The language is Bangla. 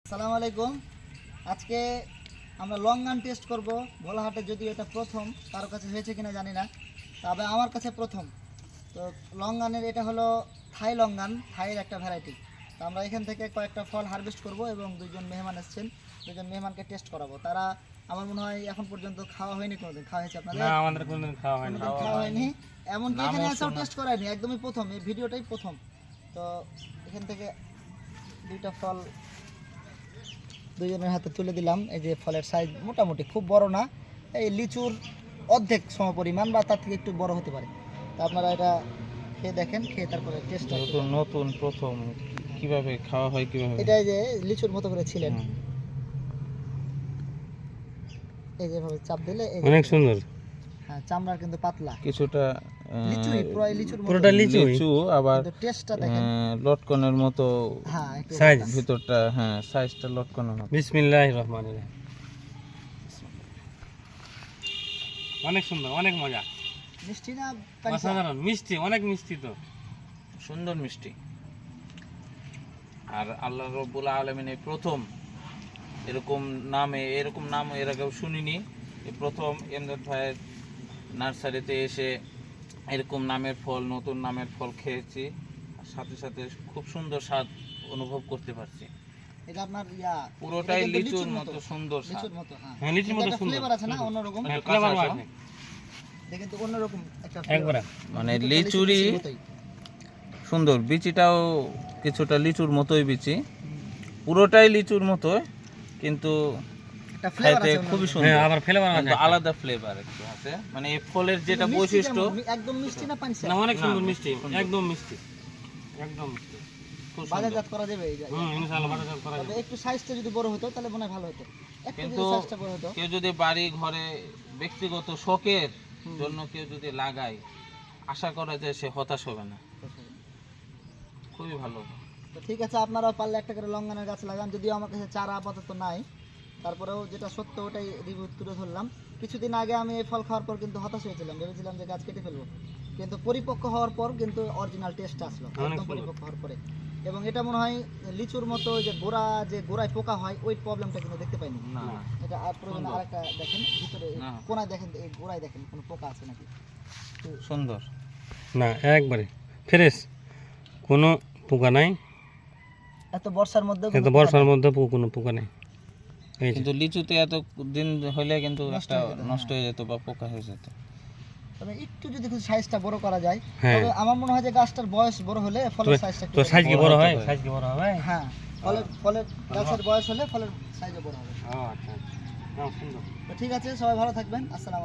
আসসালামু আলাইকুম। আজকে আমরা লঙ্গান টেস্ট করব ভোলাহাটে, যদিও এটা প্রথম, কারো কাছে হয়েছে কিনা জানি না, তবে আমার কাছে প্রথম। তো লঙ্গানের এটা হলো থাই লঙ্গান, থাইয়ের একটা ভ্যারাইটি। তো আমরা এখান থেকে কয়েকটা ফল হারভেস্ট করব এবং দুজন মেহমান এসেছেন, দুজন মেহমানকে টেস্ট করাবো। তারা আমার মনে হয় এখন পর্যন্ত খাওয়া হয়নি। কোনোদিন খাওয়া হয়েছে আপনাদের? না, আমাদের কোনোদিন খাওয়া হয়নি। খাওয়া হয়নি, এমনকি এখানে এসেও টেস্ট করায়নি, একদমই প্রথম, এই ভিডিওটাই প্রথম। তো এখান থেকে দুইটা ফল দুজনের হাতে তুলে দিলাম। এই যে ফলের সাইজ মোটামুটি খুব বড় না, এই লিচুর অর্ধেক সমপরিমাণ বা তার থেকে একটু বড় হতে পারে। তো আপনারা এটা খেয়ে দেখেন, খেয়ে তারপরে টেস্ট নতুন প্রথম কিভাবে খাওয়া হয়, কিভাবে এটা এই যে লিচুর মতো করে ছিলেন, এই যেভাবে চাপ দিলে অনেক সুন্দর। হ্যাঁ, চামড়া কিন্তু পাতলা, কিছুটা লিচুই প্রায় লিচুর মতো, পুরোটা লিচু, আবার টেস্টটা দেখেন, লটকনের মতো হ্যাঁ একটু সাইজ, ভিতরটা। ভিতরটা হ্যাঁ সাইজটা লটকনের মতো। বিসমিল্লাহির রহমানির রহিম। অনেক সুন্দর, অনেক মজা, মিষ্টি না অসাধারণ মিষ্টি, অনেক মিষ্টি, তো সুন্দর মিষ্টি। আর আল্লাহ রাব্বুল আলামিনের প্রথম এরকম নাম এর আগেও শুনিনি। এই প্রথম এমদাদ ভাইয়ের নার্সারিতে এসে এরকম নামের ফল, নতুন নামের ফল খেয়েছি, আর সাথে সাথে খুব সুন্দর স্বাদ অনুভব করতে পারছি। এটা আপনার পুরোটাই লিচুর মতো সুন্দর স্বাদ। লিচুর মতো, হ্যাঁ হ্যাঁ, লিচুর মতো সুন্দর ফ্লেভার আছে না, অন্যরকম ফ্লেভার আছে। দেখেন তো অন্যরকম একটা একবারে মানে লিচুরই সুন্দর। বিচিটাও কিছুটা লিচুর মতোই বিচি, পুরোটাই লিচুর মতোই, কিন্তু একটা ফ্লেভার আছে খুবই সুন্দর। হ্যাঁ, আবার ফ্লেভার আছে, আলাদা ফ্লেভার একটু আছে। মানে এই ফলের যেটা বৈশিষ্ট্য, একদম মিষ্টি না পানি না অনেক সুন্দর মিষ্টি, একদম মিষ্টি, একদম মিষ্টি, খুব সুন্দর। বাজারজাত করা যাবে এই জায়গায়। ইনশাআল্লাহ বাজারজাত করা যাবে। একটু সাইজটা যদি বড় হতো তাহলে মনে হয় ভালো হতো, একটু কিন্তু যদি সাইজটা বড় হতো। কেউ যদি বাড়ি ঘরে ব্যক্তিগত শখের জন্য কেউ যদি লাগায়, আশা করা যায় সে হতাশ হবে না, খুবই ভালো। তো ঠিক আছে, আপনারাও পারলে একটা করে লঙ্গানের গাছ লাগান। যদিও আমার কাছে চারা আপাতত নাই, তারপরেও যেটা সত্য ওটাই রিভিউ তুলে ধরলাম। কিছুদিন আগে আমি এই ফল খাওয়ার পর কিন্তু হতাশ হয়েছিলাম, ভেবেছিলাম যে গাছ কেটে ফেলবো, কিন্তু পরিপক্ক হওয়ার পর কিন্তু অরিজিনাল টেস্ট আসলো একদম পরিপক্ক হওয়ার পরে। এবং এটা মনে হয় লিচুর মতো যে গোড়ায় পোকা হয়, ওই প্রবলেমটা কিন্তু দেখতে পাইনি। না, এটা আর প্রয়োজন আরেকটা দেখেন, ভিতরে কোনায় দেখেন, এই গোড়ায় দেখেন কোনো পোকা আছে নাকি। সুন্দর না, একবারে ফ্রেশ, কোনো পোকা নাই। এত বর্ষার মধ্যে কোনো পোকা নেই। কিন্তু লিচুতে এত দিন হইলে কিন্তু একটা নষ্ট হয়ে যেত বা পোকা হয়ে যেত। তবে একটু যদি সাইজটা বড় করা যায়, তবে আমার মনে হয় যে গাছটার বয়স বড় হলে ফলের সাইজটা একটু সাইজ কি বড় হয়, হ্যাঁ ফলের গাছের বয়স হলে ফলের সাইজও বড় হবে। আচ্ছা, সুন্দর। তো ঠিক আছে, সবাই ভালো থাকবেন। আসসালাম।